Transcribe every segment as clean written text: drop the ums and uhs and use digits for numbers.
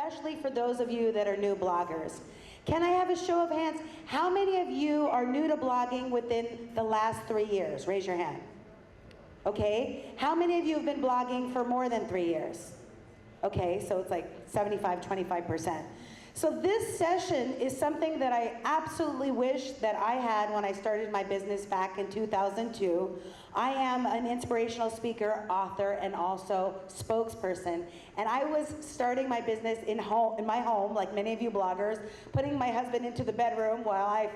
especially for those of you that are new bloggers. Can I have a show of hands? How many of you are new to blogging within the last 3 years? Raise your hand. Okay. How many of you have been blogging for more than 3 years? Okay, so it's like 75, 25%. So this session is something that I absolutely wish that I had when I started my business back in 2002. I am an inspirational speaker, author, and also spokesperson. And I was starting my business in my home, like many of you bloggers, putting my husband into the bedroom while I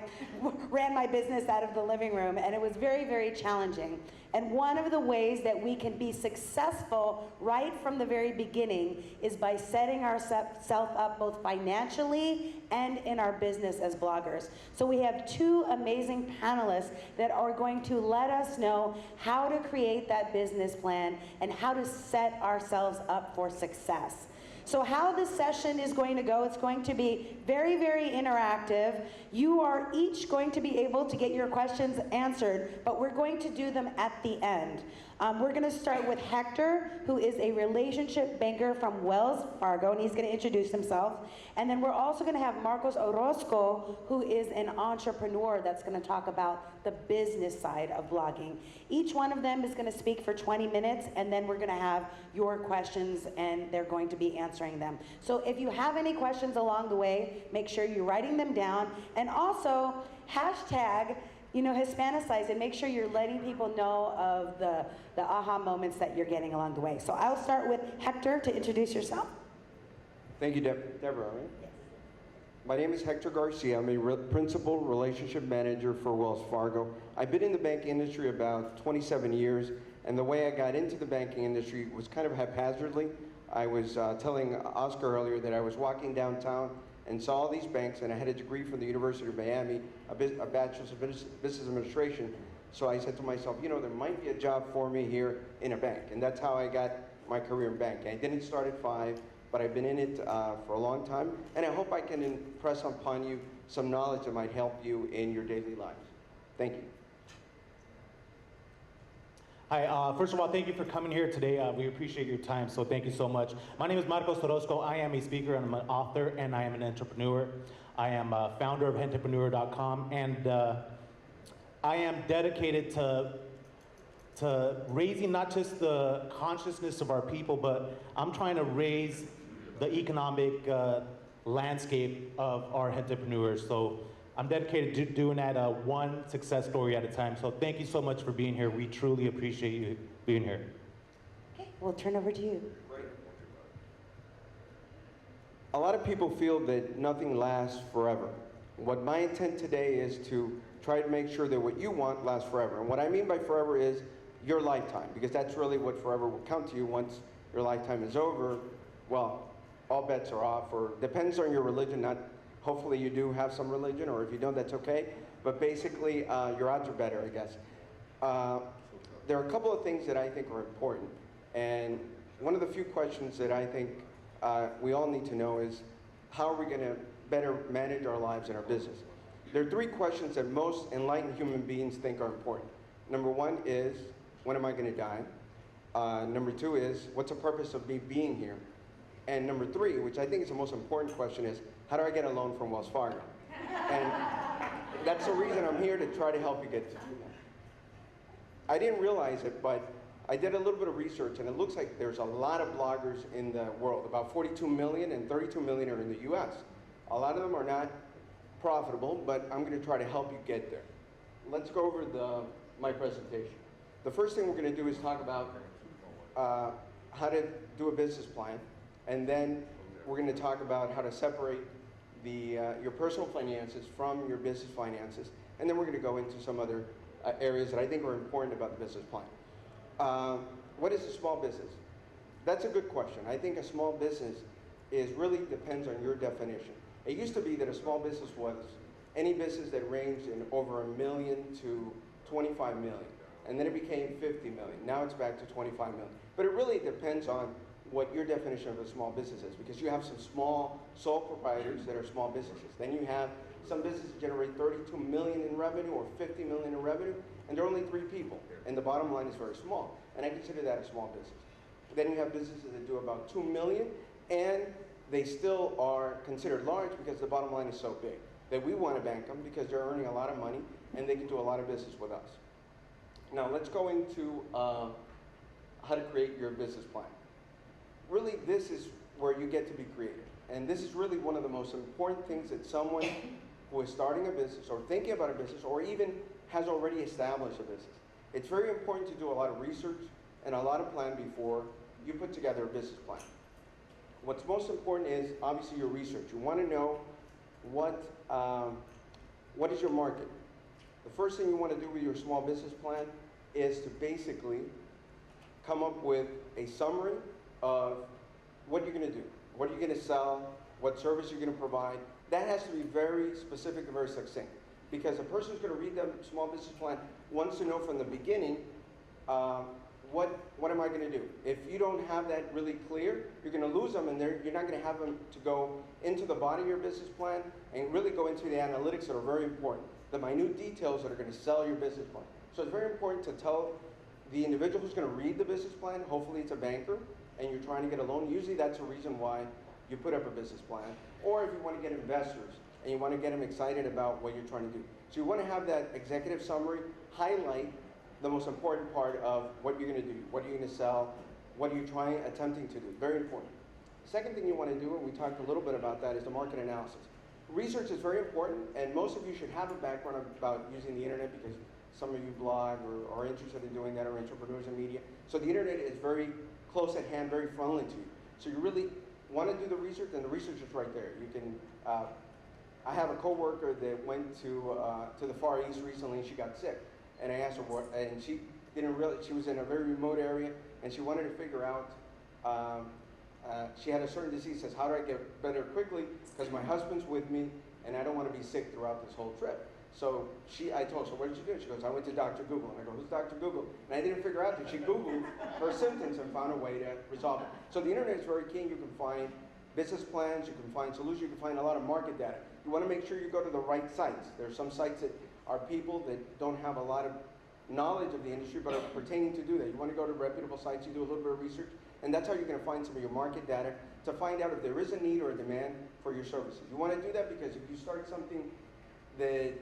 ran my business out of the living room. And it was very, very challenging. And one of the ways that we can be successful right from the very beginning is by setting ourselves up both financially and in our business as bloggers. So we have two amazing panelists that are going to let us know how to create that business plan and how to set ourselves up for success. So how this session is going to go, it's going to be very, very interactive. You are each going to be able to get your questions answered, but we're going to do them at the end. We're going to start with Hector, who is a relationship banker from Wells Fargo, and he's going to introduce himself. And then we're also going to have Marcos Orozco, who is an entrepreneur that's going to talk about the business side of blogging. Each one of them is going to speak for 20 minutes, and then we're going to have your questions, and they're going to be answering them. So if you have any questions along the way, make sure you're writing them down. And also, hashtag Hispanicize, and make sure you're letting people know of the aha moments that you're getting along the way. So I'll start with Hector to introduce yourself. Thank you, Deborah. Right? Yes. My name is Hector Garcia. I'm a Principal Relationship Manager for Wells Fargo. I've been in the banking industry about 27 years, and the way I got into the banking industry was kind of haphazardly. I was telling Oscar earlier that I was walking downtown and saw all these banks, and I had a degree from the University of Miami, a bachelor's of business administration. So I said to myself, there might be a job for me here in a bank. And that's how I got my career in banking. I didn't start at 5, but I've been in it for a long time. And I hope I can impress upon you some knowledge that might help you in your daily lives. Thank you. Hi, first of all, thank you for coming here today. We appreciate your time, so thank you so much. My name is Marcos Orozco. I am a speaker, and I'm an author, and I am an entrepreneur. I am a founder of entrepreneur.com, and I am dedicated to raising not just the consciousness of our people, but I'm trying to raise the economic landscape of our entrepreneurs. So I'm dedicated to doing that one success story at a time. So thank you so much for being here. We truly appreciate you being here. Okay, we'll turn over to you. Great. A lot of people feel that nothing lasts forever. What my intent today is to try to make sure that what you want lasts forever. And what I mean by forever is your lifetime, because that's really what forever will count to you. Once your lifetime is over, well, all bets are off, or depends on your religion. Hopefully you do have some religion, or if you don't, that's okay. But basically, your odds are better, I guess. There are a couple of things that I think are important. And one of the few questions that I think we all need to know is, how are we going to better manage our lives and our business? There are 3 questions that most enlightened human beings think are important. Number 1 is, when am I going to die? Number 2 is, what's the purpose of me being here? And number 3, which I think is the most important question, is, how do I get a loan from Wells Fargo? And that's the reason I'm here, to try to help you get to do that. I didn't realize it, but I did a little bit of research, and it looks like there's a lot of bloggers in the world. About 42 million, and 32 million are in the US. A lot of them are not profitable, but I'm going to try to help you get there. Let's go over my presentation. The first thing we're going to do is talk about how to do a business plan. And then we're going to talk about how to separate your personal finances from your business finances. And then we're going to go into some other areas that I think are important about the business plan. What is a small business? That's a good question. I think a small business really depends on your definition. It used to be that a small business was any business that ranged in over $1 million to 25 million. And then it became 50 million. Now it's back to 25 million. But it really depends on what your definition of a small business is, because you have some small sole proprietors that are small businesses. Then you have some businesses that generate 32 million in revenue or 50 million in revenue, and there are only 3 people, and the bottom line is very small, and I consider that a small business. Then you have businesses that do about 2 million, and they still are considered large because the bottom line is so big that we want to bank them because they're earning a lot of money and they can do a lot of business with us. Now let's go into how to create your business plan. Really, this is where you get to be creative. And this is really one of the most important things that someone who is starting a business or thinking about a business or even has already established a business. It's very important to do a lot of research and a lot of plan before you put together a business plan. What's most important is obviously your research. You want to know what is your market. The first thing you want to do with your small business plan is to basically come up with a summary of what you're going to do, what you're going to sell, what service you're going to provide. That has to be very specific and very succinct, because a person who's going to read the small business plan wants to know from the beginning, what am I going to do? If you don't have that really clear, you're going to lose them, and you're not going to have them to go into the body of your business plan and really go into the analytics that are very important, the minute details that are going to sell your business plan. So it's very important to tell the individual who's going to read the business plan, hopefully it's a banker, and you're trying to get a loan. Usually that's a reason why you put up a business plan. Or if you want to get investors and you want to get them excited about what you're trying to do. So you want to have that executive summary highlight the most important part of what you're going to do, what you're going to sell, what you're attempting to do. Very important. Second thing you want to do, and we talked a little bit about that, is the market analysis. Research is very important, and most of you should have a background about using the internet because some of you blog or are interested in doing that, or entrepreneurs in media. So the internet is very close at hand, very friendly to you. So you really want to do the research, and the research is right there. You can. I have a coworker that went to the Far East recently, and she got sick. And I asked her what, and she didn't really. She was in a very remote area, and she wanted to figure out. She had a certain disease. Says, how do I get better quickly? Because my husband's with me, and I don't want to be sick throughout this whole trip. So I told her, so what did you do? She goes, I went to Dr. Google. And I go, who's Dr. Google? And I didn't figure out that she Googled her symptoms and found a way to resolve it. So the internet is very keen. You can find business plans, you can find solutions, you can find a lot of market data. You want to make sure you go to the right sites. There are some sites that are people that don't have a lot of knowledge of the industry but are pertaining to do that. You want to go to reputable sites, you do a little bit of research, and that's how you're going to find some of your market data to find out if there is a need or a demand for your services. You want to do that because if you start something that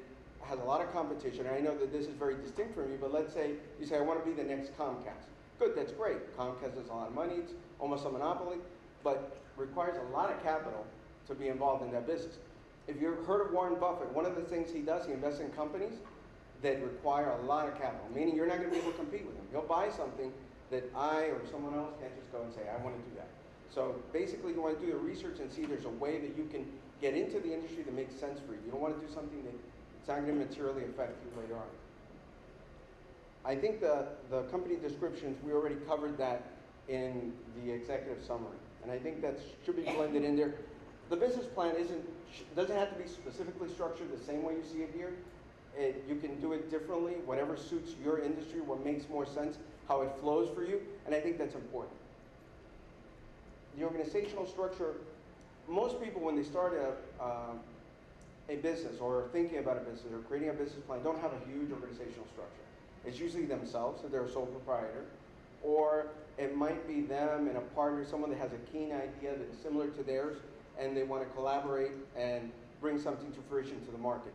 has a lot of competition, and I know that this is very distinct from you, but let's say you say, I want to be the next Comcast. Good, that's great. Comcast has a lot of money, it's almost a monopoly, but requires a lot of capital to be involved in that business. If you've heard of Warren Buffett, one of the things he does, he invests in companies that require a lot of capital, meaning you're not going to be able to compete with him. He'll buy something that I or someone else can't just go and say, I want to do that. So basically you want to do the research and see if there's a way that you can get into the industry that makes sense for you. You don't want to do something that it's not going to materially affect you later on. I think the company descriptions, we already covered that in the executive summary. And I think that should be blended in there. The business plan doesn't have to be specifically structured the same way you see it here. You can do it differently, whatever suits your industry, what makes more sense, how it flows for you, and I think that's important. The organizational structure, most people when they start a business or thinking about a business or creating a business plan don't have a huge organizational structure. It's usually themselves, so they're a sole proprietor, or it might be them and a partner, someone that has a keen idea that is similar to theirs, and they want to collaborate and bring something to fruition to the market.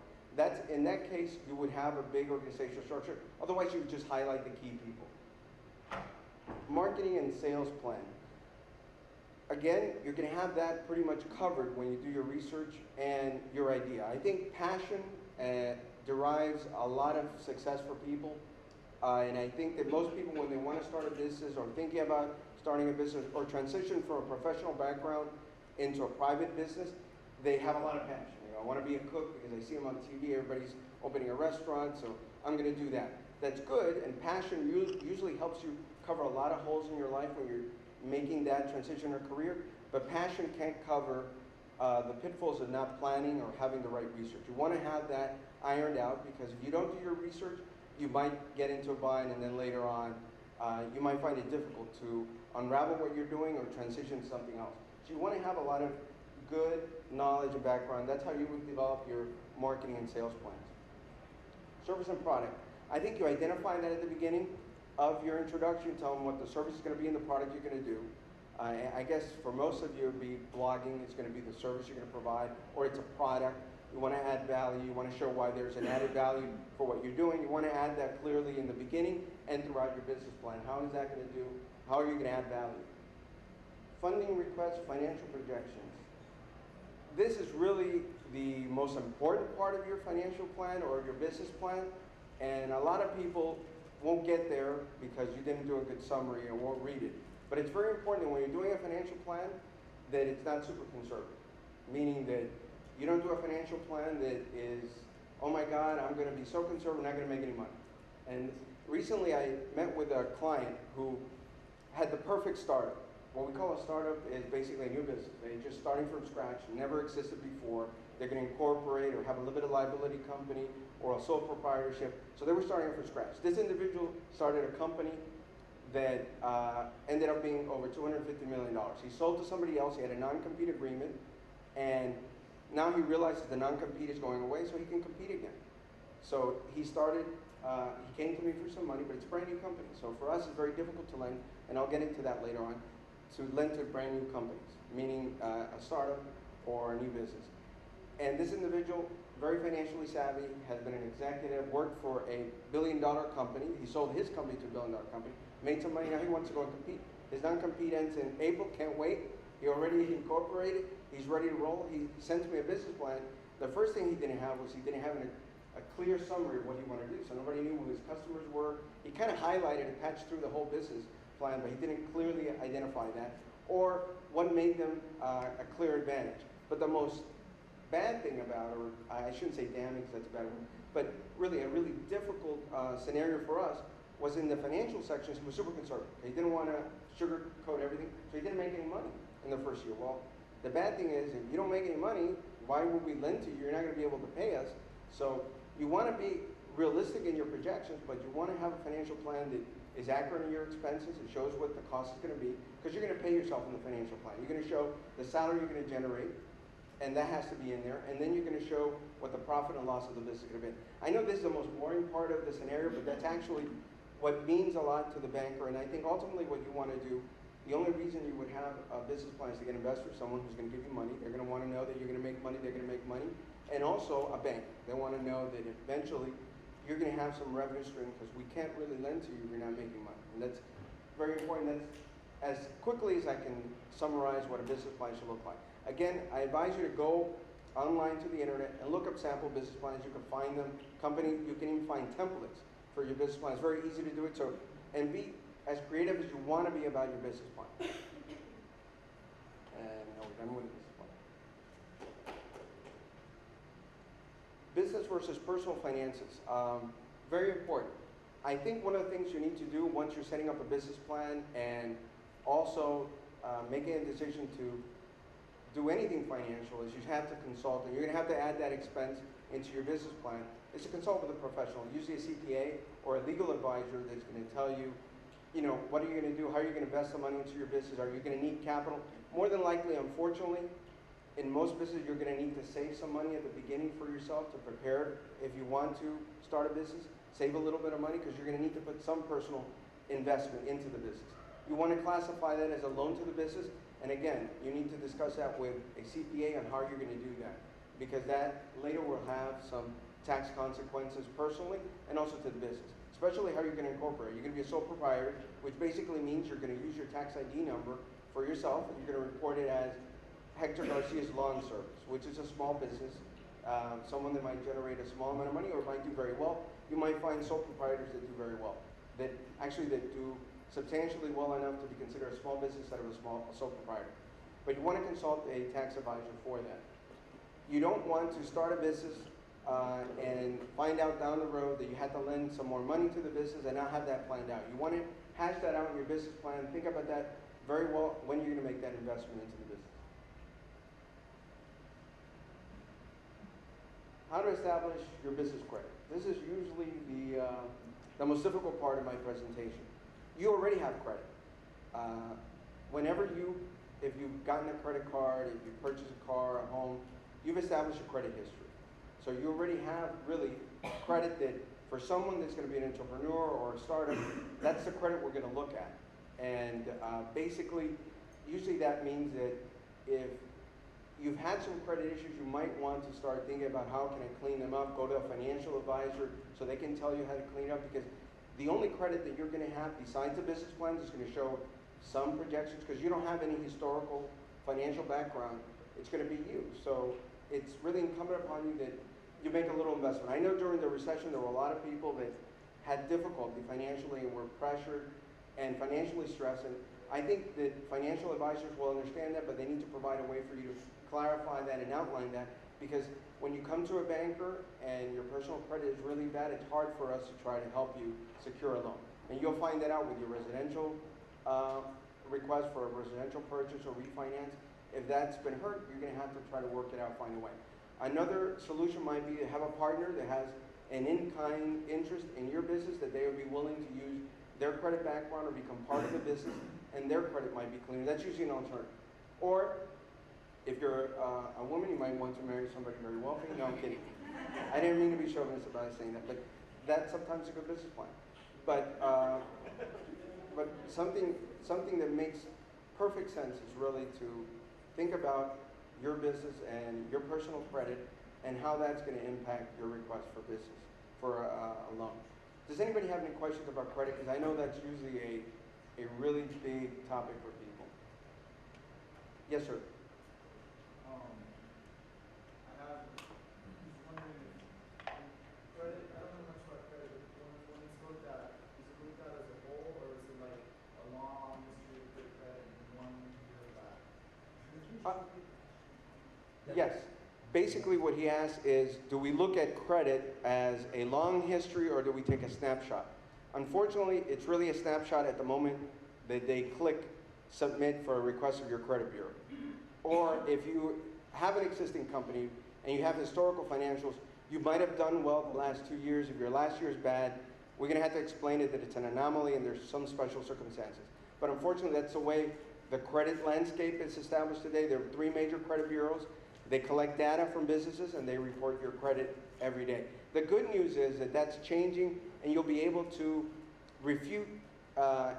In that case, you would have a big organizational structure. Otherwise, you would just highlight the key people. Marketing and sales plan. Again, you're going to have that pretty much covered when you do your research and your idea. I think passion derives a lot of success for people. And I think that most people, when they want to start a business or thinking about starting a business or transition from a professional background into a private business, they have a lot of passion. I want to be a cook because I see them on TV, everybody's opening a restaurant, so I'm going to do that. That's good, and passion usually helps you cover a lot of holes in your life when you're making that transition or career, but passion can't cover the pitfalls of not planning or having the right research. You want to have that ironed out because if you don't do your research, you might get into a bind, and then later on, you might find it difficult to unravel what you're doing or transition to something else. So you want to have a lot of good knowledge and background. That's how you would develop your marketing and sales plans. Service and product. I think you identify that at the beginning of your introduction. Tell them what the service is going to be and the product you're going to do. I guess for most of you, it would be blogging. It's going to be the service you're going to provide, or it's a product. You want to add value. You want to show why there's an added value for what you're doing. You want to add that clearly in the beginning and throughout your business plan. How is that going to do? How are you going to add value? Funding requests, financial projections. This is really the most important part of your financial plan or your business plan, and a lot of people won't get there because you didn't do a good summary and won't read it. But it's very important that when you're doing a financial plan that it's not super conservative, meaning that you don't do a financial plan that is, oh my God, I'm going to be so conservative, I'm not going to make any money. And recently I met with a client who had the perfect startup. What we call a startup is basically a new business. They're just starting from scratch, never existed before. They're going to incorporate or have a limited liability company or a sole proprietorship. So they were starting from scratch. This individual started a company that ended up being over $250 million. He sold to somebody else. He had a non-compete agreement. And now he realizes the non-compete is going away, so he can compete again. So he started, he came to me for some money, but it's a brand new company. So for us, it's very difficult to lend, and I'll get into that later on, to lend to brand new companies, meaning a startup or a new business. And this individual, very financially savvy, has been an executive, worked for a billion-dollar company. He sold his company to a billion-dollar company, made some money, now he wants to go and compete. His non-compete ends in April, can't wait. He already incorporated, he's ready to roll. He sent me a business plan. The first thing he didn't have was he didn't have a clear summary of what he wanted to do. So nobody knew who his customers were. He kind of highlighted and patched through the whole business plan, but he didn't clearly identify that, or what made them a clear advantage. But the most bad thing about, or I shouldn't say damning because that's a bad word, but really a really difficult scenario for us was in the financial sections. He was super conservative. He didn't want to sugarcoat everything, so he didn't make any money in the first year. Well, the bad thing is if you don't make any money, why would we lend to you? You're not going to be able to pay us. So you want to be realistic in your projections, but you want to have a financial plan that is accurate in your expenses. It shows what the cost is going to be, because you're going to pay yourself in the financial plan. You're going to show the salary you're going to generate, and that has to be in there. And then you're going to show what the profit and loss of the business is going to be. I know this is the most boring part of the scenario, but that's actually what means a lot to the banker. And I think ultimately what you want to do, the only reason you would have a business plan is to get investors, someone who's going to give you money. They're going to want to know that you're going to make money, they're going to make money. And also a bank. They want to know that eventually you're going to have some revenue stream, because we can't really lend to you if you're not making money. And that's very important. That's as quickly as I can summarize what a business plan should look like. Again, I advise you to go online to the internet and look up sample business plans. You can find them. You can even find templates for your business plan. It's very easy to do it. So, and be as creative as you want to be about your business plan. And now we're done with the business plan. Business versus personal finances. Very important. I think one of the things you need to do once you're setting up a business plan and also making a decision to do anything financial is you have to consult, and you're going to have to add that expense into your business plan, is to consult with a professional, usually a CPA or a legal advisor that's going to tell you, what are you going to do? How are you going to invest the money into your business? Are you going to need capital? More than likely, unfortunately, in most businesses, you're going to need to save some money at the beginning for yourself to prepare if you want to start a business. Save a little bit of money, because you're going to need to put some personal investment into the business. You want to classify that as a loan to the business, and again, you need to discuss that with a CPA on how you're going to do that, because that later will have some tax consequences personally and also to the business, especially how you're going to incorporate. You're going to be a sole proprietor, which basically means you're going to use your tax ID number for yourself, and you're going to report it as Hector Garcia's Lawn Service, which is a small business, someone that might generate a small amount of money or might do very well. You might find sole proprietors that do very well, that do substantially well enough to be considered a small business instead of a sole proprietor. But you want to consult a tax advisor for that. You don't want to start a business and find out down the road that you had to lend some more money to the business and not have that planned out. You want to hash that out in your business plan. Think about that very well when you're going to make that investment into the business. How to establish your business credit. This is usually the most difficult part of my presentation. You already have credit. If you've gotten a credit card, if you purchased a car, a home, you've established a credit history. So you already have really credit that for someone that's going to be an entrepreneur or a startup, that's the credit we're going to look at. And basically, usually that means that if you've had some credit issues, you might want to start thinking about how can I clean them up, go to a financial advisor so they can tell you how to clean it up, because the only credit that you're going to have besides the business plans is going to show some projections, because you don't have any historical financial background. It's going to be you. So it's really incumbent upon you that you make a little investment. I know during the recession there were a lot of people that had difficulty financially and were pressured and financially stressed. And I think that financial advisors will understand that, but they need to provide a way for you to clarify that and outline that, because when you come to a banker and your personal credit is really bad, it's hard for us to try to help you secure a loan. And you'll find that out with your residential request for a residential purchase or refinance. If that's been hurt, you're going to have to try to work it out, find a way. Another solution might be to have a partner that has an in-kind interest in your business, that they would be willing to use their credit background or become part of the business, and their credit might be cleaner. That's usually an alternative. Or if you're a woman, you might want to marry somebody very wealthy. No, I'm kidding. I didn't mean to be chauvinist about saying that, but that's sometimes a good business plan. But something that makes perfect sense is really to think about your business and your personal credit and how that's going to impact your request for business, for a loan. Does anybody have any questions about credit? Because I know that's usually a really big topic for people. Yes, sir. I have just wondering if credit, I don't know much about credit, but when it's looked at, is it looked at as a whole, or is it like a long history of good credit and 1 year back? Yes. Basically what he asked is, do we look at credit as a long history or do we take a snapshot? Unfortunately, it's really a snapshot at the moment that they click submit for a request of your credit bureau. Or if you have an existing company and you have historical financials, you might have done well the last 2 years. If your last year is bad, we're going to have to explain it that it's an anomaly and there's some special circumstances. But unfortunately, that's the way the credit landscape is established today. There are 3 major credit bureaus. They collect data from businesses and they report your credit every day. The good news is that that's changing, and you'll be able to refute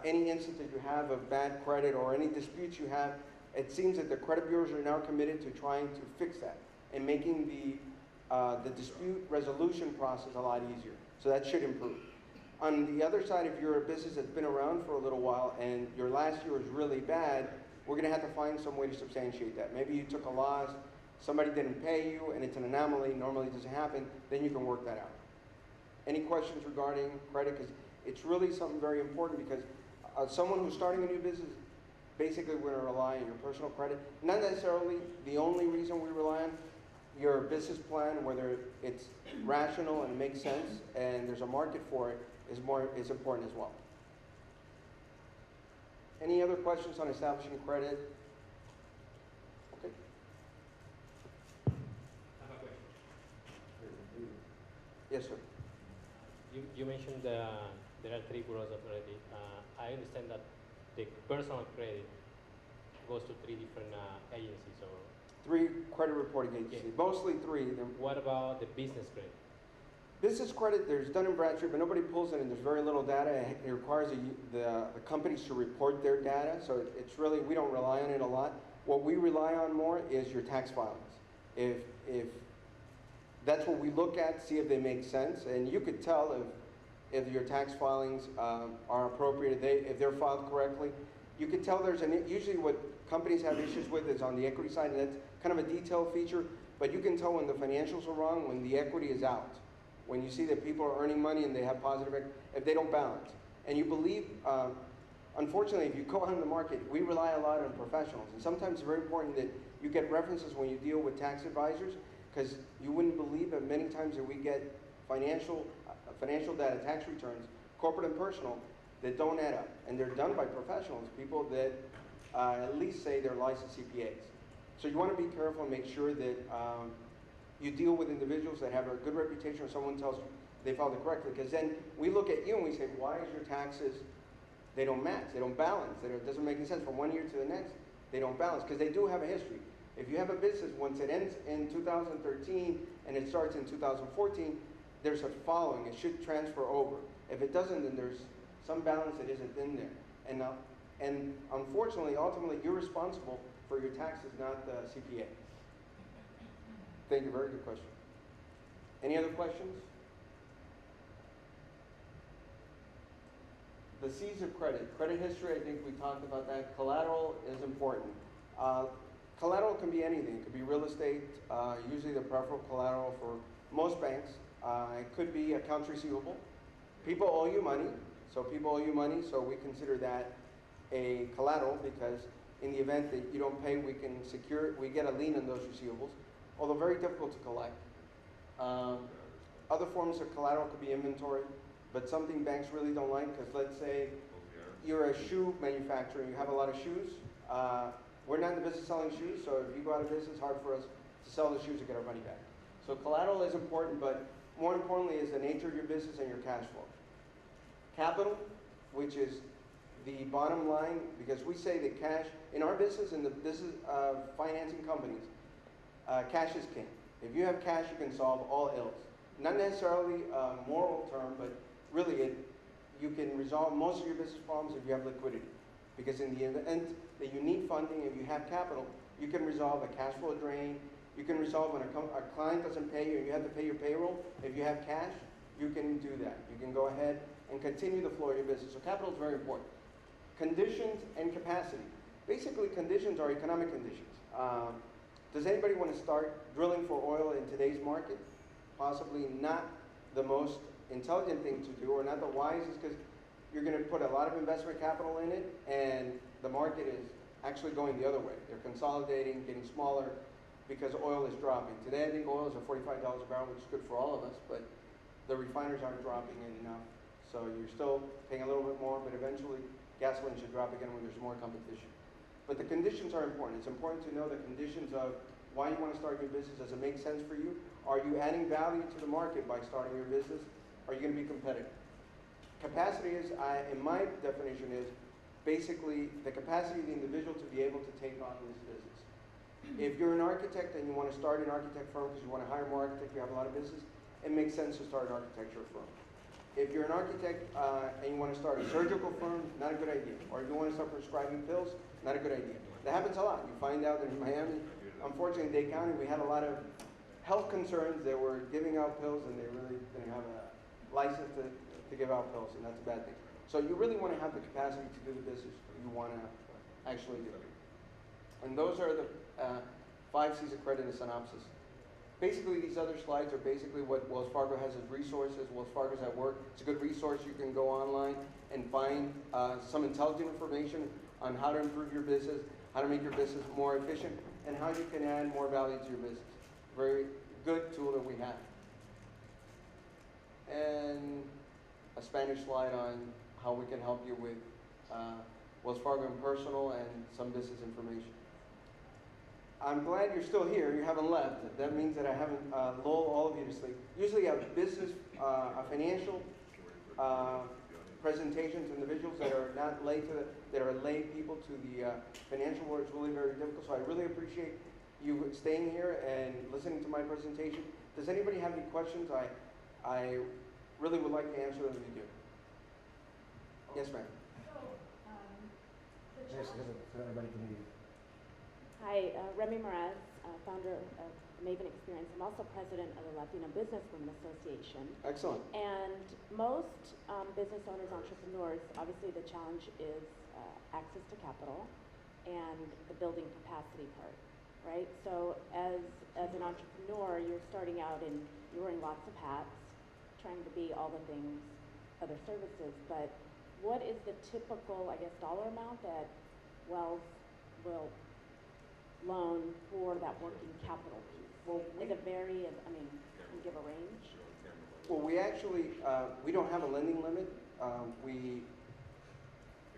any instance that you have of bad credit or any disputes you have. It seems that the credit bureaus are now committed to trying to fix that and making the dispute resolution process a lot easier. So that should improve. On the other side, if you're a business that's been around for a little while and your last year was really bad, we're going to have to find some way to substantiate that. Maybe you took a loss, somebody didn't pay you, and it's an anomaly, normally it doesn't happen, then you can work that out. Any questions regarding credit? Because it's really something very important, because someone who's starting a new business, basically we're going to rely on your personal credit. Not necessarily the only reason we rely on your business plan, whether it's rational and makes sense and there's a market for it, is important as well. Any other questions on establishing credit? Okay. I have a question. Yes, sir. You mentioned there are 3 bureaus of credit. I understand that the personal credit goes to 3 different agencies. Or 3 credit reporting agencies, Yeah. mostly 3. what about the business credit? Business credit, there's Dun & Bradstreet, but nobody pulls it, and there's very little data. It requires the companies to report their data, so it's really, we don't rely on it a lot. What we rely on more is your tax filings. If that's what we look at, see if they make sense, and you could tell if your tax filings are appropriate, if they're filed correctly. You could tell usually what companies have issues with is on the equity side, and that's kind of a detailed feature, but you can tell when the financials are wrong, when the equity is out. When you see that people are earning money and they have positive equity, if they don't balance. And you believe, unfortunately, if you go out in the market, we rely a lot on professionals. And sometimes it's very important that you get references when you deal with tax advisors, because you wouldn't believe that many times that we get financial data, tax returns, corporate and personal, that don't add up. And they're done by professionals, people that at least say they're licensed CPAs. So you want to be careful and make sure that you deal with individuals that have a good reputation, or someone tells you they filed it correctly, because then we look at you and we say, why is your taxes, they don't match, they don't balance, it doesn't make any sense. From 1 year to the next, they don't balance, because they do have a history. If you have a business, once it ends in 2013 and it starts in 2014, there's a following, it should transfer over. If it doesn't, then there's some balance that isn't in there. And now, And unfortunately, ultimately, you're responsible for your taxes, not the CPA. Thank you, very good question. Any other questions? The C's of credit. Credit history, I think we talked about that. Collateral is important. Collateral can be anything. It could be real estate, usually the preferable collateral for most banks. It could be accounts receivable. People owe you money, so we consider that a collateral because in the event that you don't pay, we can secure it. We get a lien on those receivables, although very difficult to collect. Other forms of collateral could be inventory, but something banks really don't like because let's say you're a shoe manufacturer and you have a lot of shoes. We're not in the business of selling shoes, so if you go out of business, it's hard for us to sell the shoes and get our money back. So collateral is important, but more importantly is the nature of your business and your cash flow. Capital, which is the bottom line, because we say that cash, in our business, in the business of financing companies, cash is king. If you have cash, you can solve all ills. Not necessarily a moral term, but really you can resolve most of your business problems if you have liquidity. Because in the event that you need funding, if you have capital, you can resolve a cash flow drain. You can resolve when a client doesn't pay you and you have to pay your payroll. If you have cash, you can do that. You can go ahead and continue the flow of your business. So capital is very important. Conditions and capacity. Basically, conditions are economic conditions. Does anybody want to start drilling for oil in today's market? Possibly not the most intelligent thing to do or not the wisest because you're going to put a lot of investment capital in it and the market is actually going the other way. They're consolidating, getting smaller because oil is dropping. Today I think oil is at $45 a barrel, which is good for all of us, but the refiners aren't dropping it enough. So you're still paying a little bit more, but eventually gasoline should drop again when there's more competition. But the conditions are important. It's important to know the conditions of why you want to start your business. Does it make sense for you? Are you adding value to the market by starting your business? Are you going to be competitive? Capacity is, in my definition, is basically the capacity of the individual to be able to take on this business. If you're an architect and you want to start an architect firm because you want to hire more architects, you have a lot of business, it makes sense to start an architecture firm. If you're an architect and you want to start a surgical firm, not a good idea. Or if you want to start prescribing pills, not a good idea. That happens a lot. You find out that in Miami, unfortunately in Dade County, we had a lot of health concerns. They were giving out pills and they really didn't have a license to give out pills, and that's a bad thing. So you really want to have the capacity to do the business you want to actually do. And those are the 5 C's of credit in a synopsis. Basically, these other slides are basically what Wells Fargo has as resources. Wells Fargo's at work. It's a good resource. You can go online and find some intelligent information on how to improve your business, how to make your business more efficient, and how you can add more value to your business. Very good tool that we have. And a Spanish slide on how we can help you with Wells Fargo and personal and some business information. I'm glad you're still here. You haven't left. That means that I haven't lulled all of you to sleep. Usually a business, a financial presentation to individuals that are not lay to that are lay people to the financial world is really very difficult. So I really appreciate you staying here and listening to my presentation. Does anybody have any questions? I really would like to answer them if you do. Yes, ma'am. Yes, so everybody can hear you. Hi, Remy Moraz, founder of Maven Experience. I'm also president of the Latino Businesswomen Association. Excellent. And most business owners, entrepreneurs, obviously the challenge is access to capital and the building capacity part, right? So as an entrepreneur, you're starting out and you're wearing lots of hats, trying to be all the things, other services, but what is the typical, I guess, dollar amount that Wells will loan for that working capital piece? Well, Is it vary? I mean, can you give a range? Well, we actually, we don't have a lending limit.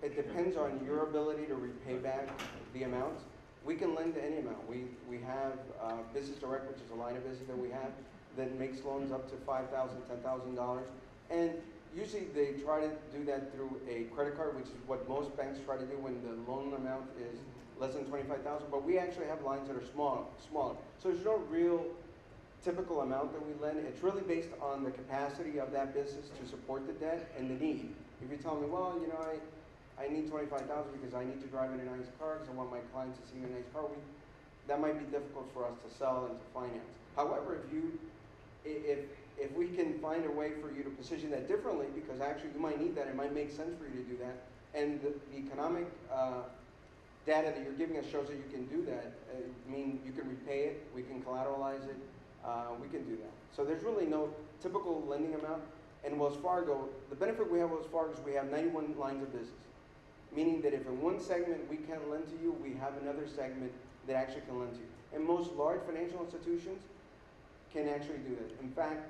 It depends on your ability to repay back the amounts. We can lend to any amount. We have Business Direct, which is a line of business that we have that makes loans up to $5,000, $10,000. And usually they try to do that through a credit card, which is what most banks try to do when the loan amount is less than $25,000. But we actually have lines that are smaller. So there's no real typical amount that we lend. It's really based on the capacity of that business to support the debt and the need. If you tell me, well, you know, I need 25,000 because I need to drive in a nice car because I want my clients to see me in a nice car. That might be difficult for us to sell and to finance. However, if we can find a way for you to position that differently, because actually you might need that, it might make sense for you to do that, and the economic data that you're giving us shows that you can do that. I mean, you can repay it, we can collateralize it, we can do that. So there's really no typical lending amount. And Wells Fargo, the benefit we have with Wells Fargo is we have 91 lines of business, meaning that if in one segment we can't lend to you, we have another segment that actually can lend to you. And most large financial institutions can actually do that. In fact,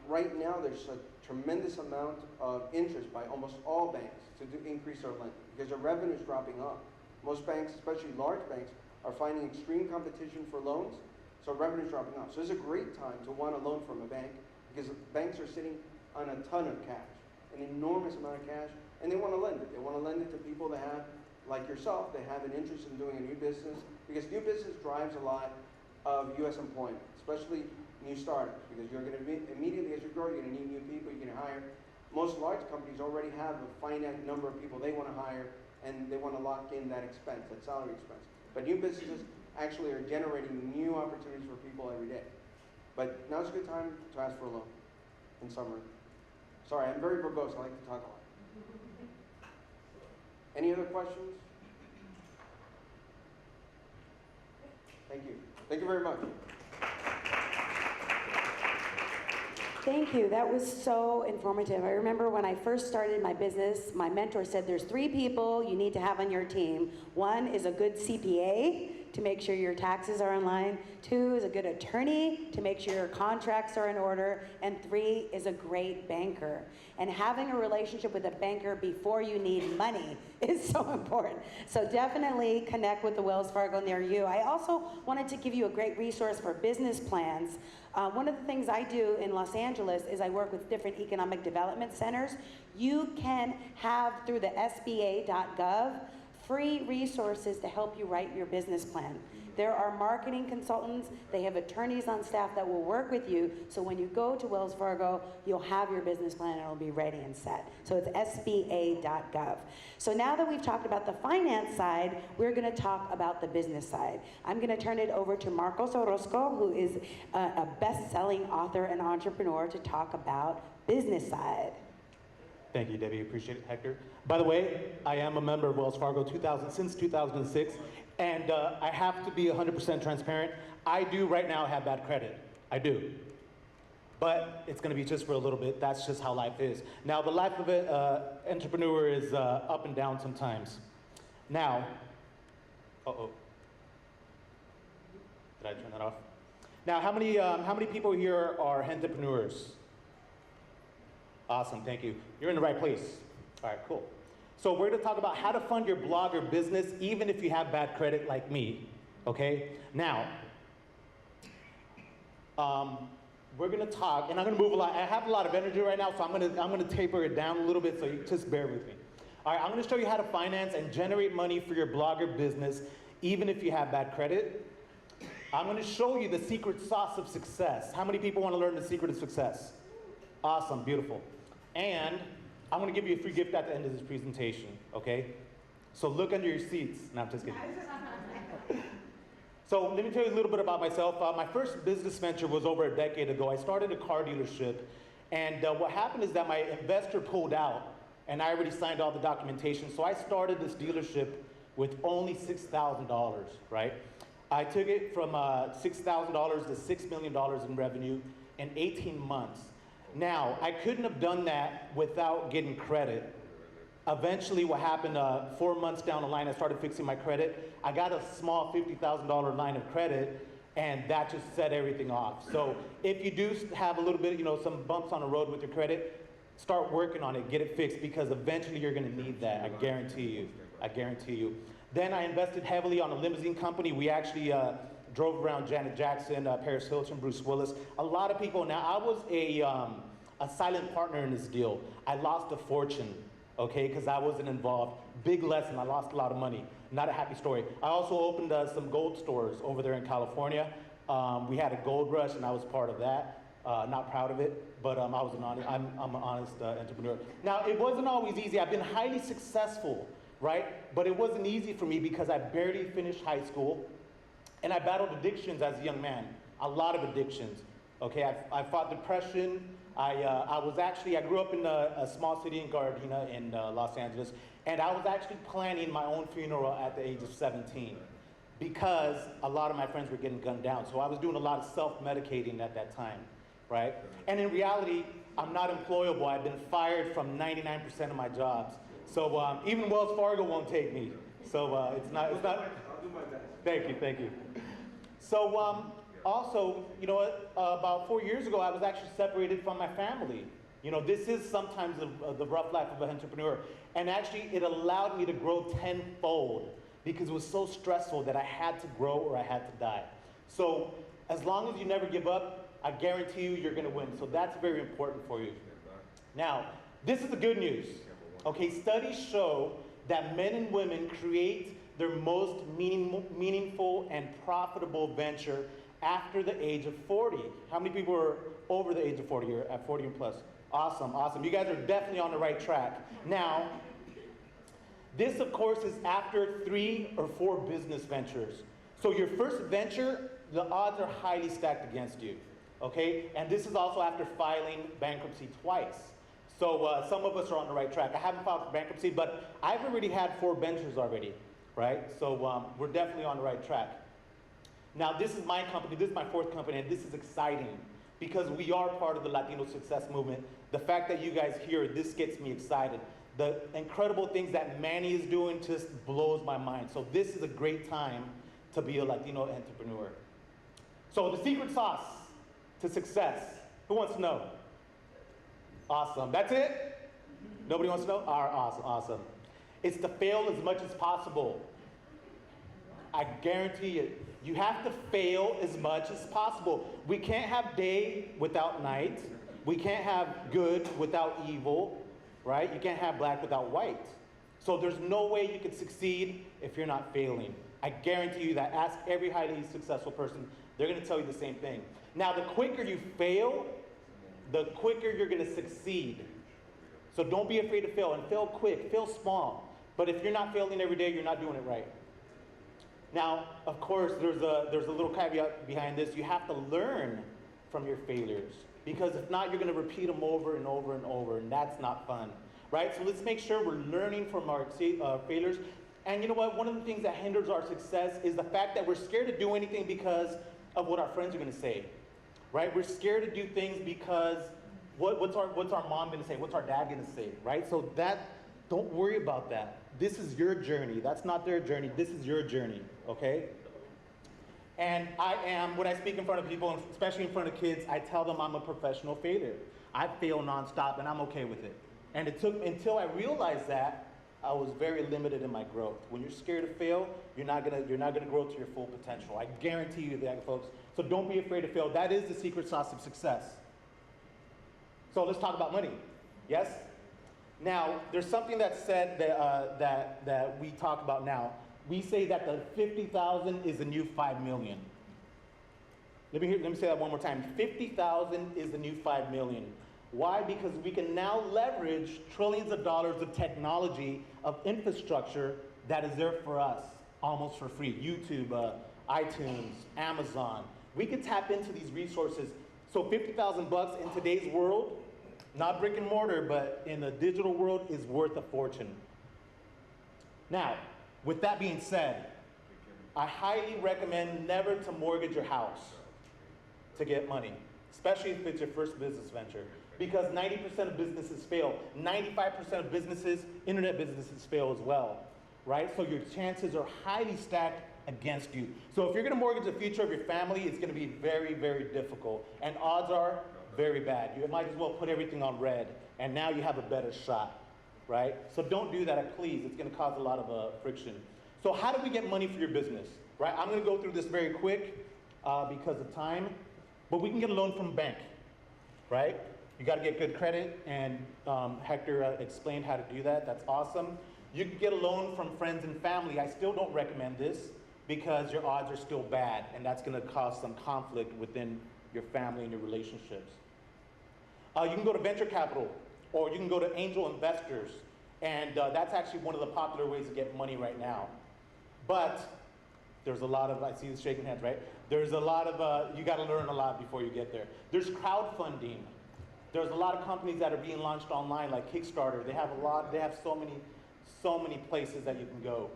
right now there's a tremendous amount of interest by almost all banks to increase our lending because their revenue is dropping off. Most banks, especially large banks, are finding extreme competition for loans, so revenue is dropping off. So it's a great time to want a loan from a bank because banks are sitting on a ton of cash, an enormous amount of cash, and they want to lend it. They want to lend it to people that have, like yourself, that have an interest in doing a new business, because new business drives a lot of U.S. employment, especially new startups, because you're going to immediately as you grow, you're going to need new people, you're going to hire. Most large companies already have a finite number of people they want to hire, and they want to lock in that expense, that salary expense. But new businesses actually are generating new opportunities for people every day. But now's a good time to ask for a loan, in summary. Sorry, I'm very verbose, I like to talk a lot. Any other questions? Thank you. Thank you very much. Thank you. That was so informative. I remember when I first started my business, my mentor said there's 3 people you need to have on your team. 1 is a good CPA to make sure your taxes are in line. 2 is a good attorney to make sure your contracts are in order. And 3 is a great banker. And having a relationship with a banker before you need money is so important. So definitely connect with the Wells Fargo near you. I also wanted to give you a great resource for business plans. One of the things I do in Los Angeles is I work with different economic development centers. You can have, through the SBA.gov, free resources to help you write your business plan. There are marketing consultants, they have attorneys on staff that will work with you, so when you go to Wells Fargo, you'll have your business plan and it'll be ready and set. So it's SBA.gov. So now that we've talked about the finance side, we're gonna talk about the business side. I'm gonna turn it over to Marcos Orozco, who is a best-selling author and entrepreneur, to talk about business side. Thank you, Debbie. Appreciate it, Hector. By the way, I am a member of Wells Fargo since 2006, and I have to be 100% transparent. I do right now have bad credit. I do. But it's going to be just for a little bit. That's just how life is. Now, the life of an entrepreneur is up and down sometimes. Now, did I turn that off? Now, how many people here are entrepreneurs? Awesome, thank you. You're in the right place. All right, cool. So we're gonna talk about how to fund your blog or business even if you have bad credit like me, okay? Now, we're gonna talk, and I'm gonna move a lot. I have a lot of energy right now, so I'm gonna taper it down a little bit, so you just bear with me. All right, I'm gonna show you how to finance and generate money for your blog or business even if you have bad credit. I'm gonna show you the secret sauce of success. How many people wanna learn the secret of success? Awesome, beautiful. And I'm gonna give you a free gift at the end of this presentation, okay? So look under your seats. No, I'm just kidding. So let me tell you a little bit about myself. My first business venture was over a decade ago. I started a car dealership, and what happened is that my investor pulled out, and I already signed all the documentation. So I started this dealership with only $6,000, right? I took it from $6,000 to $6 million in revenue in 18 months. Now, I couldn't have done that without getting credit. Eventually, what happened, 4 months down the line, I started fixing my credit. I got a small $50,000 line of credit, and that just set everything off. So if you do have a little bit, some bumps on the road with your credit, start working on it, get it fixed, because eventually you're gonna need that, I guarantee you, I guarantee you. Then I invested heavily on a limousine company. We actually drove around Janet Jackson, Paris Hilton, Bruce Willis. A lot of people. Now, I was a silent partner in this deal. I lost a fortune, okay, because I wasn't involved. Big lesson, I lost a lot of money. Not a happy story. I also opened some gold stores over there in California. We had a gold rush, and I was part of that. Not proud of it, but I'm an honest entrepreneur. Now, it wasn't always easy. I've been highly successful, right? But it wasn't easy for me because I barely finished high school, and I battled addictions as a young man, a lot of addictions. Okay, I fought depression. I grew up in a small city in Gardena in Los Angeles, and I was actually planning my own funeral at the age of 17 because a lot of my friends were getting gunned down. So I was doing a lot of self-medicating at that time, right? And in reality, I'm not employable. I've been fired from 99% of my jobs. So even Wells Fargo won't take me. So it's not. I'll do my best. Thank you. So also, you know what, about 4 years ago, I was actually separated from my family. You know, this is sometimes the rough life of an entrepreneur. And actually, it allowed me to grow tenfold because it was so stressful that I had to grow or I had to die. So as long as you never give up, I guarantee you're gonna win. So that's very important for you. Now, this is the good news. Okay, studies show that men and women create their most meaningful and profitable venture after the age of 40. How many people are over the age of 40 or at 40 and plus? Awesome, awesome. You guys are definitely on the right track. Now, this of course is after 3 or 4 business ventures. So your first venture, the odds are highly stacked against you, okay? And this is also after filing bankruptcy twice. So some of us are on the right track. I haven't filed for bankruptcy, but I've already had 4 ventures already, right? So we're definitely on the right track. Now, this is my company. This is my 4th company, and this is exciting because we are part of the Latino success movement. The fact that you guys here, this gets me excited. The incredible things that Manny is doing just blows my mind. So this is a great time to be a Latino entrepreneur. So the secret sauce to success, who wants to know? Awesome, that's it? Nobody wants to know? All right, awesome, awesome. It's to fail as much as possible. I guarantee it. You have to fail as much as possible. We can't have day without night. We can't have good without evil, right? You can't have black without white. So there's no way you can succeed if you're not failing. I guarantee you that. Ask every highly successful person. They're going to tell you the same thing. Now, the quicker you fail, the quicker you're going to succeed. So don't be afraid to fail, and fail quick, fail small. But if you're not failing every day, you're not doing it right. Now, of course, there's a little caveat behind this. You have to learn from your failures, because if not, you're going to repeat them over and over and over, and that's not fun, right? So let's make sure we're learning from our failures. And you know what? One of the things that hinders our success is the fact that we're scared to do anything because of what our friends are going to say, right? We're scared to do things because what's our mom going to say? What's our dad going to say, right? So don't worry about that. This is your journey. That's not their journey. This is your journey, okay? And when I speak in front of people, and especially in front of kids, I tell them I'm a professional failure. I fail nonstop, and I'm okay with it. And it took until I realized that I was very limited in my growth. When you're scared to fail, you're not gonna grow to your full potential. I guarantee you that, folks. So don't be afraid to fail. That is the secret sauce of success. So let's talk about money. Yes? Now, there's something that's said that we talk about now. We say that the 50,000 is the new 5 million. Let me say that one more time. 50,000 is the new 5 million. Why? Because we can now leverage trillions of dollars of technology, of infrastructure that is there for us almost for free. YouTube, iTunes, Amazon. We can tap into these resources. So 50,000 bucks in today's world, not brick and mortar, but in the digital world, is worth a fortune. Now, with that being said, I highly recommend never to mortgage your house to get money, especially if it's your first business venture, because 90% of businesses fail. 95% of businesses, internet businesses, fail as well, right? So your chances are highly stacked against you. So if you're gonna mortgage the future of your family, it's gonna be very, very difficult, and odds are very bad. You might as well put everything on red, and now you have a better shot, right? So don't do that, please. It's gonna cause a lot of friction. So how do we get money for your business, right? I'm gonna go through this very quick because of time, but we can get a loan from a bank, right? You gotta get good credit, and Hector explained how to do that. That's awesome. You can get a loan from friends and family. I still don't recommend this because your odds are still bad, and that's gonna cause some conflict within your family, and your relationships. You can go to venture capital, or you can go to angel investors, and that's actually one of the popular ways to get money right now. But there's a lot of, I see you shaking hands, right? There's a lot of, you gotta learn a lot before you get there. There's crowdfunding. There's a lot of companies that are being launched online, like Kickstarter. They have so many places that you can go.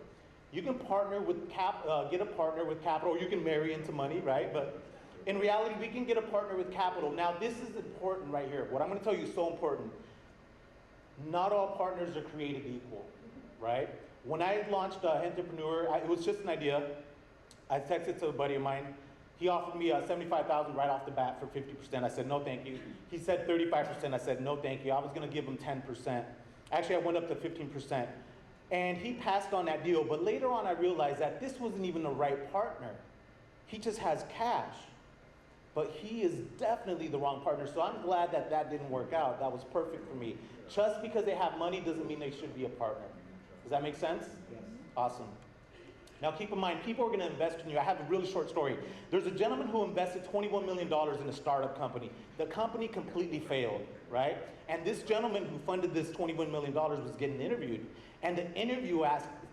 You can partner with get a partner with capital, or you can marry into money, right? But in reality, we can get a partner with capital. Now, this is important right here. What I'm gonna tell you is so important. Not all partners are created equal, right? When I launched Entrepreneur, it was just an idea. I texted to a buddy of mine. He offered me $75,000 right off the bat for 50%. I said, no, thank you. He said 35%. I said, no, thank you. I was gonna give him 10%. Actually, I went up to 15%. And he passed on that deal, but later on I realized that this wasn't even the right partner. He just has cash, but he is definitely the wrong partner. So I'm glad that that didn't work out. That was perfect for me. Just because they have money doesn't mean they should be a partner. Does that make sense? Yes. Awesome. Now keep in mind, people are gonna invest in you. I have a really short story. There's a gentleman who invested $21 million in a startup company. The company completely failed, right? And this gentleman who funded this $21 million was getting interviewed. And the interview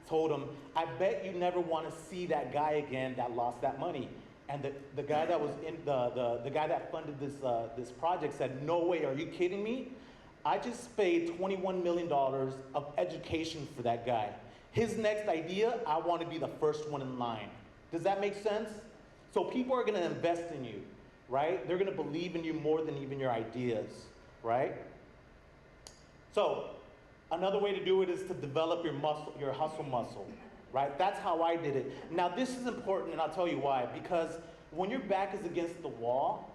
told him, I bet you never wanna see that guy again that lost that money. And the guy that was in, the guy that funded this project said, no way, are you kidding me? I just paid $21 million of education for that guy. His next idea, I want to be the first one in line. Does that make sense? So people are going to invest in you, right? They're going to believe in you more than even your ideas, right? So another way to do it is to develop your muscle, your hustle muscle, right? That's how I did it. Now this is important, and I'll tell you why. Because when your back is against the wall,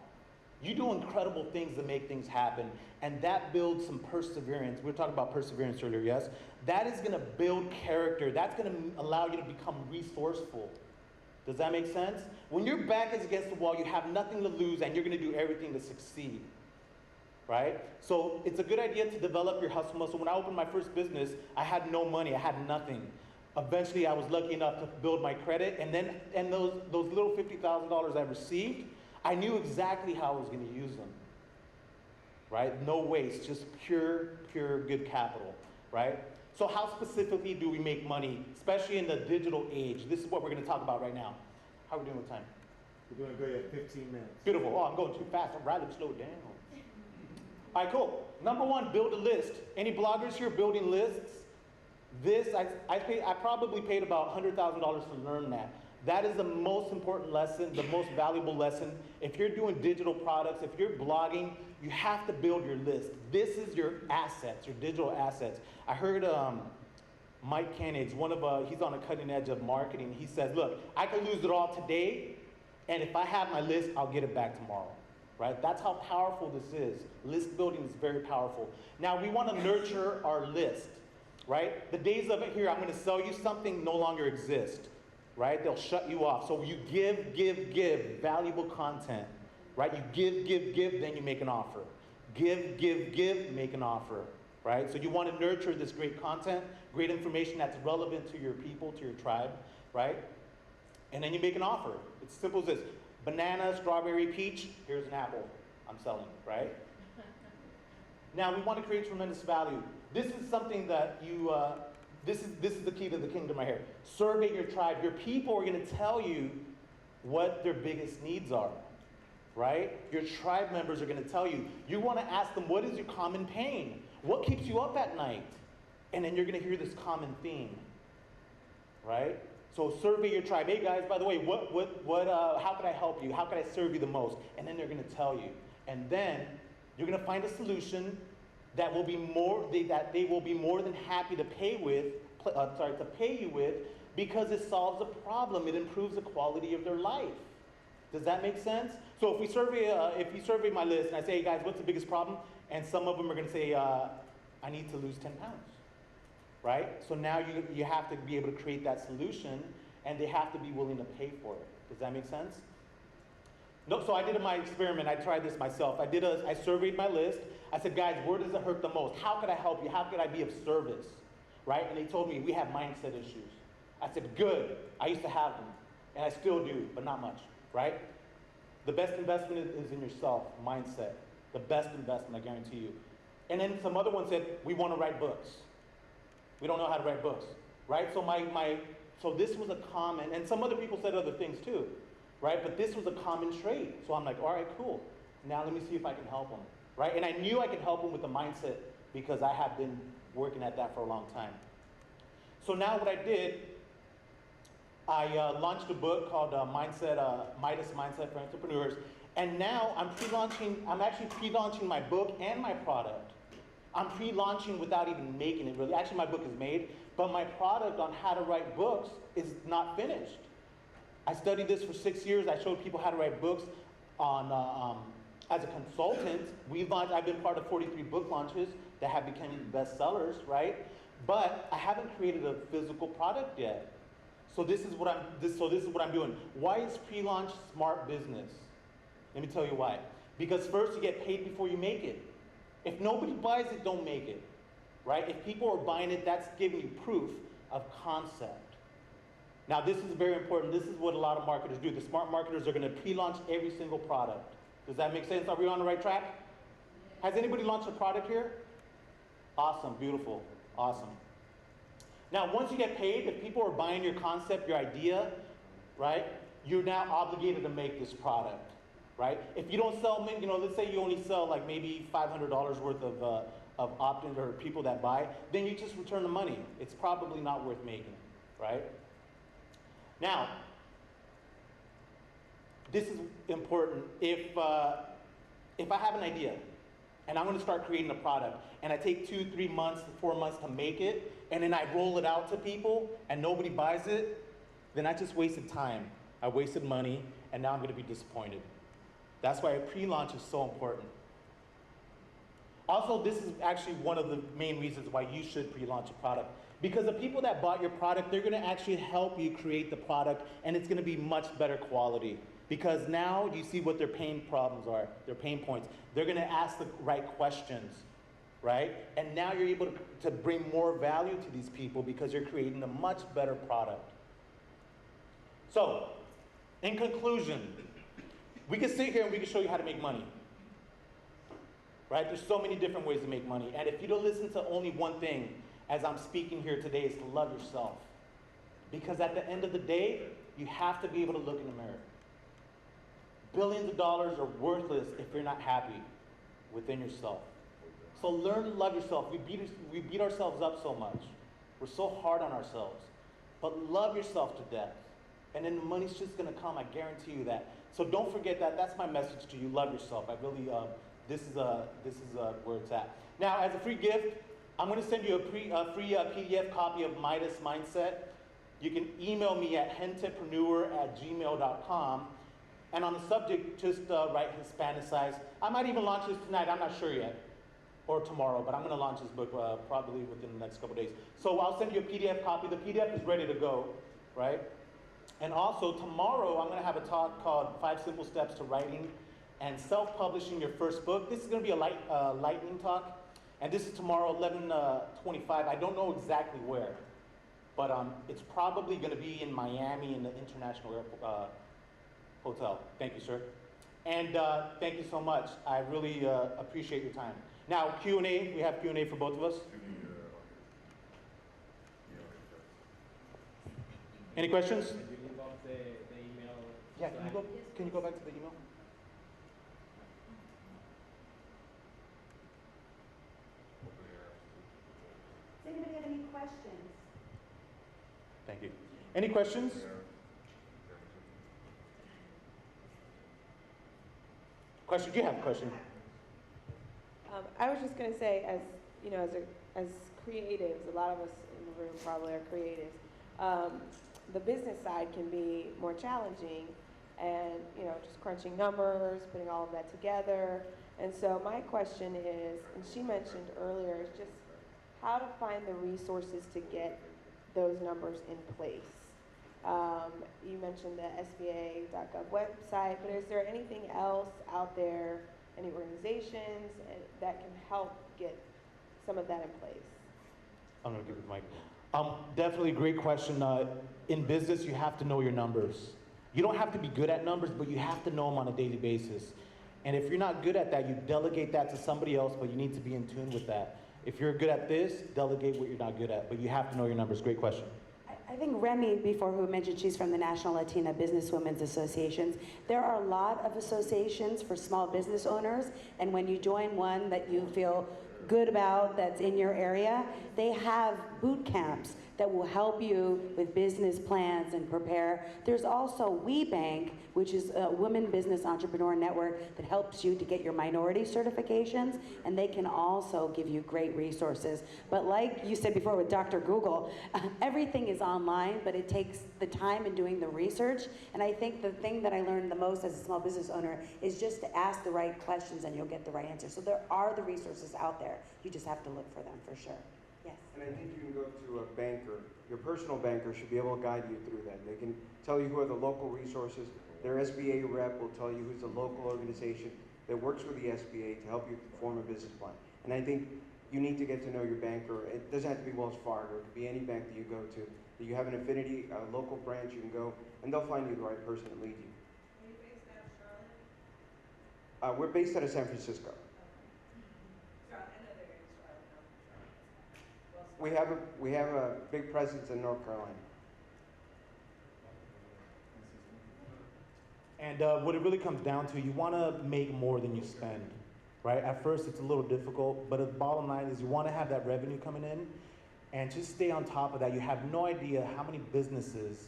you do incredible things to make things happen, and that builds some perseverance. We were talking about perseverance earlier, yes? That is gonna build character. That's gonna allow you to become resourceful. Does that make sense? When your back is against the wall, you have nothing to lose, and you're gonna do everything to succeed, right? So it's a good idea to develop your hustle muscle. When I opened my first business, I had no money, I had nothing. Eventually, I was lucky enough to build my credit, and those little $50,000 I received, I knew exactly how I was going to use them, right? No waste, just pure good capital, right? So how specifically do we make money, especially in the digital age? This is what we're going to talk about right now. How are we doing with time? We're doing good at 15 minutes. Beautiful. Oh, I'm going too fast. I'd rather slow down. All right, cool. Number one, build a list. Any bloggers here building lists? This, I probably paid about $100,000 to learn that. That is the most important lesson, the most valuable lesson. If you're doing digital products, if you're blogging, you have to build your list. This is your assets, your digital assets. I heard Mike Koenig's, he's on the cutting edge of marketing. He says, look, I can lose it all today, and if I have my list, I'll get it back tomorrow, right? That's how powerful this is. List building is very powerful. Now, we want to nurture our list, right? The days of it here, I'm going to sell you something no longer exist. Right? They'll shut you off. So you give valuable content, right? You give, then you make an offer. Give, make an offer, right? So you want to nurture this great content, great information that's relevant to your people, to your tribe, right? And then you make an offer. It's simple as this. Banana, strawberry, peach, here's an apple I'm selling, right? Now we want to create tremendous value. This is something that you, this is the key to the kingdom right here. Survey your tribe. Your people are going to tell you what their biggest needs are, right? Your tribe members are going to tell you. You want to ask them, what is your common pain? What keeps you up at night? And then you're going to hear this common theme, right? So survey your tribe. Hey guys, by the way, how can I help you? How can I serve you the most? And then they're going to tell you. And then you're going to find a solution that will be that they will be more than happy to pay you with, because it solves a problem. It improves the quality of their life. Does that make sense? So if you survey my list and I say, hey guys, what's the biggest problem? And some of them are going to say, I need to lose 10 pounds, right? So now you have to be able to create that solution, and they have to be willing to pay for it. Does that make sense? No, so I did my experiment. I tried this myself. I surveyed my list. I said, guys, where does it hurt the most? How could I help you? How could I be of service? Right? And they told me, we have mindset issues. I said, good. I used to have them, and I still do, but not much, right? The best investment is in yourself, mindset. The best investment, I guarantee you. And then some other one said, we want to write books. We don't know how to write books, right? So so this was a common, and some other people said other things too, right? But this was a common trait. So I'm like, all right, cool. Now let me see if I can help them, right? And I knew I could help them with the mindset because I have been working at that for a long time. So now what I did, I launched a book called Midas Mindset for Entrepreneurs. And now I'm actually pre-launching my book and my product. I'm pre-launching without even making it really. Actually, my book is made, but my product on how to write books is not finished. I studied this for 6 years. I showed people how to write books on, as a consultant. I've been part of 43 book launches that have become bestsellers, right? But I haven't created a physical product yet. So this is what I'm doing. Why is pre-launch smart business? Let me tell you why. Because first, you get paid before you make it. If nobody buys it, don't make it, right? If people are buying it, that's giving you proof of concept. Now, this is very important. This is what a lot of marketers do. The smart marketers are going to pre-launch every single product. Does that make sense? Are we on the right track? Has anybody launched a product here? Awesome, beautiful, awesome. Now, once you get paid, if people are buying your concept, your idea, right, you're now obligated to make this product. Right? If you don't sell, let's say you only sell like maybe $500 worth of opt-ins or people that buy, then you just return the money. It's probably not worth making, right? Now, this is important. If I have an idea and I'm going to start creating a product and I take 2, 3 months, 4 months to make it, and then I roll it out to people and nobody buys it, then I just wasted time. I wasted money, and now I'm going to be disappointed. That's why a pre-launch is so important. Also, this is actually one of the main reasons why you should pre-launch a product. Because the people that bought your product, they're gonna actually help you create the product, and it's gonna be much better quality. Because now you see what their pain problems are, their pain points. They're gonna ask the right questions, right? And now you're able to bring more value to these people because you're creating a much better product. So, in conclusion, we can sit here and we can show you how to make money. Right? There's so many different ways to make money. And if you don't listen to only one thing as I'm speaking here today, is to love yourself. Because at the end of the day, you have to be able to look in the mirror. Billions of dollars are worthless if you're not happy within yourself. So learn to love yourself. We beat ourselves up so much. We're so hard on ourselves. But love yourself to death. And then the money's just gonna come, I guarantee you that. So don't forget that. That's my message to you. Love yourself. I really, this is where it's at. Now, as a free gift, I'm going to send you a free PDF copy of Midas Mindset. You can email me at hentepreneur@gmail.com. And on the subject, just write Hispanicize. I might even launch this tonight. I'm not sure yet. Or tomorrow, but I'm going to launch this book probably within the next couple days. So I'll send you a PDF copy. The PDF is ready to go, right? And also, tomorrow, I'm going to have a talk called 5 Simple Steps to Writing and Self-Publishing Your First Book. This is going to be a lightning talk. And this is tomorrow, 11:25. I don't know exactly where. But it's probably going to be in Miami in the International Airport, Hotel. Thank you, sir. And thank you so much. I really appreciate your time. Now, Q&A. We have Q&A for both of us. Any questions? The email. Yeah, can you go back to the email? Does anybody have any questions? Thank you. Any questions? Question? Do you have a question? I was just going to say, as you know, as creatives, a lot of us in the room probably are creatives. The business side can be more challenging, and just crunching numbers, putting all of that together. And so my question is, and she mentioned earlier, is just how to find the resources to get those numbers in place. You mentioned the SBA.gov website, but is there anything else out there, any organizations that can help get some of that in place? I'm going to give it the mic. Definitely a great question. In business, you have to know your numbers. You don't have to be good at numbers, but you have to know them on a daily basis. And if you're not good at that, you delegate that to somebody else, but you need to be in tune with that. If you're good at this, delegate what you're not good at, but you have to know your numbers. Great question. I think Remy, before, who mentioned she's from the National Latina Businesswomen's Associations, there are a lot of associations for small business owners, and when you join one that you feel good about that's in your area, they have boot camps that will help you with business plans and prepare. There's also WeBank, which is a Women Business Entrepreneur Network that helps you to get your minority certifications, and they can also give you great resources. But like you said before with Dr. Google, everything is online, but it takes the time in doing the research. And I think the thing that I learned the most as a small business owner is just to ask the right questions and you'll get the right answer. So there are the resources out there. You just have to look for them for sure. Yes. And I think you can go to a banker. Your personal banker should be able to guide you through that. They can tell you who are the local resources. Their SBA rep will tell you who's the local organization that works with the SBA to help you form a business plan. And I think you need to get to know your banker. It doesn't have to be Wells Fargo. It could be any bank that you go to. That you have an affinity, a local branch, you can go, and they'll find you the right person to lead you. Are you based out of Charlotte? We're based out of San Francisco. We have a big presence in North Carolina. And what it really comes down to, you want to make more than you spend, right? At first, it's a little difficult, but the bottom line is you want to have that revenue coming in, and just stay on top of that. You have no idea how many businesses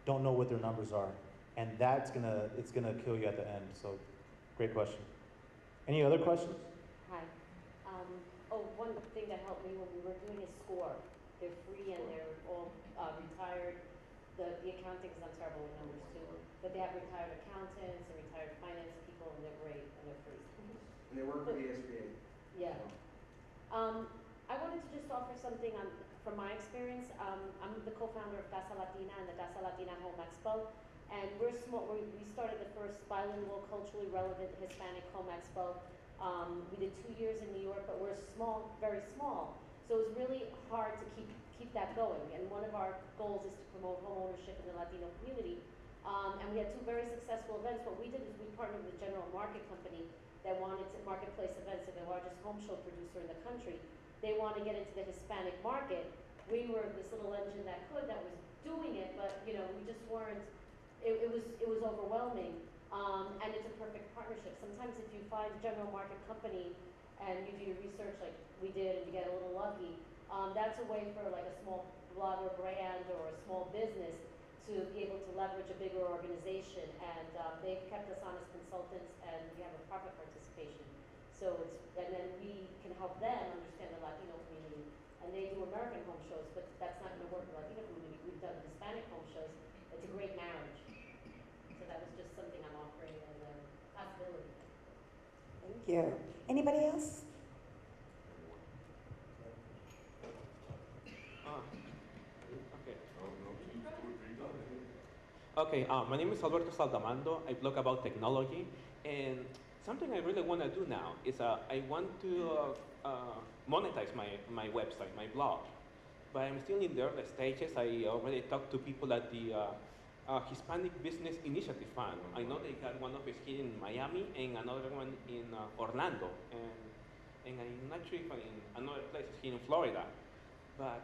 don't know what their numbers are, and it's gonna kill you at the end. So, great question. Any other questions? Hi. One thing that helped me when we were doing a score, they're free and they're all retired. The accounting is I'm terrible with numbers too, but they have retired accountants and retired finance people, and they're great and they're free. And they work for the SBA. Yeah. I wanted to just offer something from my experience. I'm the co-founder of Casa Latina and the Casa Latina Home Expo, and we're small. We started the first bilingual, culturally relevant Hispanic Home Expo. We did 2 years in New York, but we're small, very small. So it was really hard to keep that going. And one of our goals is to promote home ownership in the Latino community. And we had 2 very successful events. What we did is we partnered with a general market company that wanted to marketplace events. They're the largest home show producer in the country. They want to get into the Hispanic market. We were this little engine that was doing it, but we just weren't. It was overwhelming. And it's a perfect partnership. Sometimes if you find a general market company and you do your research like we did and you get a little lucky, that's a way for like a small blogger brand or a small business to be able to leverage a bigger organization. And they've kept us on as consultants, and we have a profit participation. And then we can help them understand the Latino community. And they do American home shows, but that's not going to work in the Latino community. We've done Hispanic home shows. It's a great marriage. So that was just something I'm offering as a possibility. Thank you. Anybody else? Okay, my name is Alberto Saldamando. I blog about technology, and something I really want to do now is I want to monetize my website, my blog, but I'm still in the early stages. I already talked to people at the Hispanic Business Initiative Fund. I know they got one office here in Miami and another one in Orlando, and I'm not sure if in another places here in Florida. But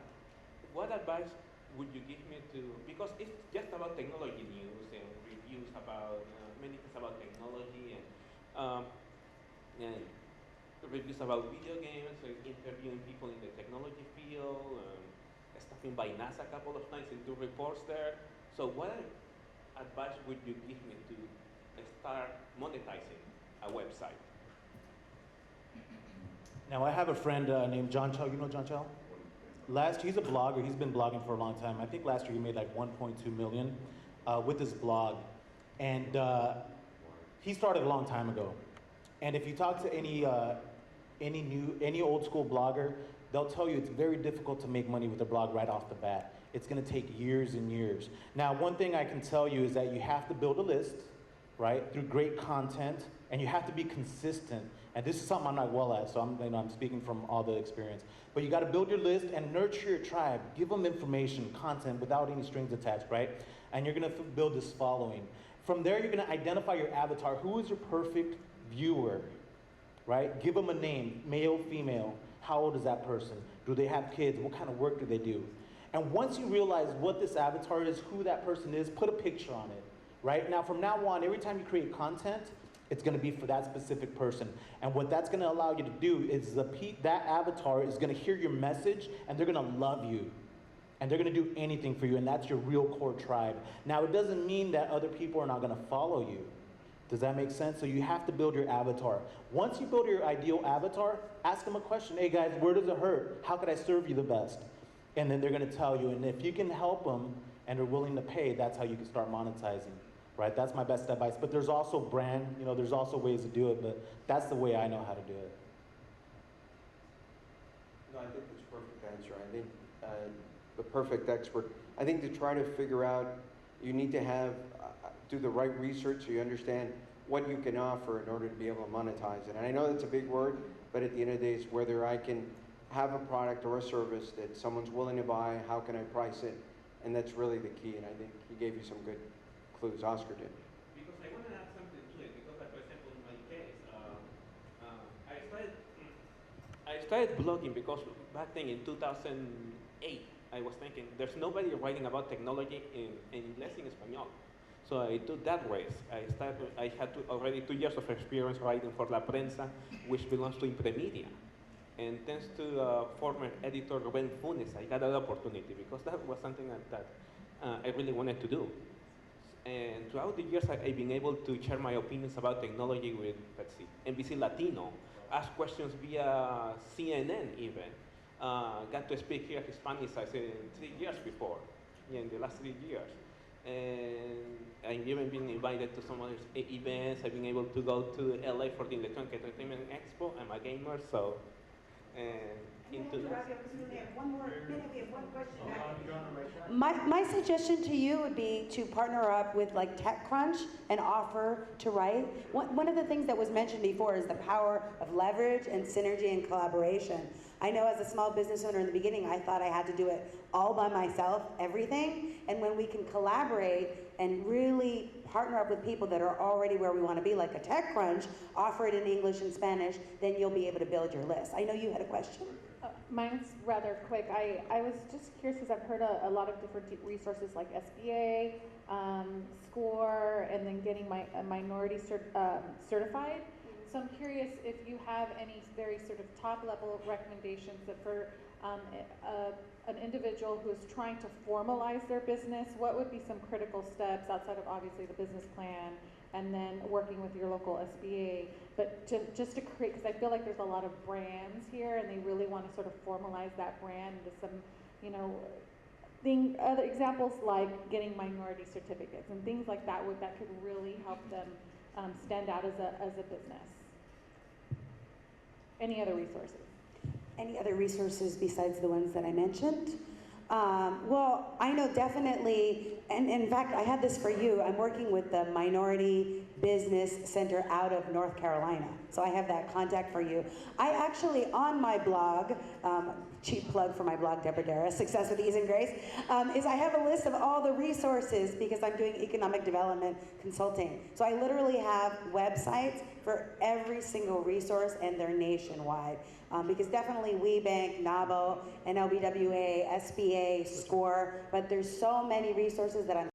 what advice would you give me because it's just about technology news and reviews about many things about technology and reviews about video games, interviewing people in the technology field, stopping by NASA a couple of times and do reports there. So what advice would you give me to start monetizing a website? Now, I have a friend named John Cho. You know John Cho? He's a blogger. He's been blogging for a long time. I think last year he made like 1.2 million with his blog. And he started a long time ago. And if you talk to any old school blogger, they'll tell you it's very difficult to make money with a blog right off the bat. It's going to take years and years. Now, one thing I can tell you is that you have to build a list, right, through great content, and you have to be consistent. And this is something I'm not well at, so I'm speaking from all the experience. But you got to build your list and nurture your tribe. Give them information, content, without any strings attached, right? And you're going to build this following. From there, you're gonna identify your avatar. Who is your perfect viewer, right? Give them a name, male, female. How old is that person? Do they have kids? What kind of work do they do? And once you realize what this avatar is, who that person is, put a picture on it, right? Now, from now on, every time you create content, it's gonna be for that specific person. And what that's gonna allow you to do is that avatar is gonna hear your message and they're gonna love you. And they're gonna do anything for you, and that's your real core tribe. Now, it doesn't mean that other people are not gonna follow you. Does that make sense? So you have to build your avatar. Once you build your ideal avatar, ask them a question. Hey guys, where does it hurt? How could I serve you the best? And then they're gonna tell you, and if you can help them and they're willing to pay, that's how you can start monetizing, right? That's my best advice. But there's also brand, there's also ways to do it, but that's the way I know how to do it. No, I think that's a perfect answer. I think the perfect expert. I think to try to figure out, you need to do the right research so you understand what you can offer in order to be able to monetize it. And I know that's a big word, but at the end of the day, it's whether I can have a product or a service that someone's willing to buy, how can I price it, and that's really the key. And I think he gave you some good clues. Oscar did. Because I want to add something to it, because for example, in my case, I started blogging because back then in 2008, I was thinking, there's nobody writing about technology in English, in Espanol. So I took that race. I had already 2 years of experience writing for La Prensa, which belongs to Impremedia. And thanks to former editor Rubén Funes, I got that opportunity because that was something that I really wanted to do. And throughout the years, I've been able to share my opinions about technology with, let's see, NBC Latino, ask questions via CNN even. Got to speak here at Hispanicize in 3 years before, in the last 3 years. And I've even been invited to some other events. I've been able to go to LA for the Electronic Entertainment Expo. I'm a gamer, so, into that. One more minute, we have one question. My suggestion to you would be to partner up with like TechCrunch and offer to write. One of the things that was mentioned before is the power of leverage and synergy and collaboration. I know as a small business owner in the beginning, I thought I had to do it all by myself, everything. And when we can collaborate and really partner up with people that are already where we want to be, like a TechCrunch, offer it in English and Spanish, then you'll be able to build your list. I know you had a question. Mine's rather quick. I was just curious because I've heard a lot of different resources like SBA, SCORE, and then getting my minority certified. So I'm curious if you have any very sort of top level recommendations that for an individual who's trying to formalize their business, what would be some critical steps outside of obviously the business plan and then working with your local SBA, but just to create, because I feel like there's a lot of brands here and they really want to sort of formalize that brand into some, other examples like getting minority certificates and things like that that could really help them stand out as a business. Any other resources? Any other resources besides the ones that I mentioned? Well, I know definitely, and in fact, I had this for you. I'm working with the Minority Business Center out of North Carolina. So I have that contact for you. I actually, on my blog, cheap plug for my blog, Deborah Dara, Success with Ease and Grace, is I have a list of all the resources because I'm doing economic development consulting. So I literally have websites for every single resource and they're nationwide. Because definitely WeBank, NABO, NLBWA, SBA, SCORE, but there's so many resources that I'm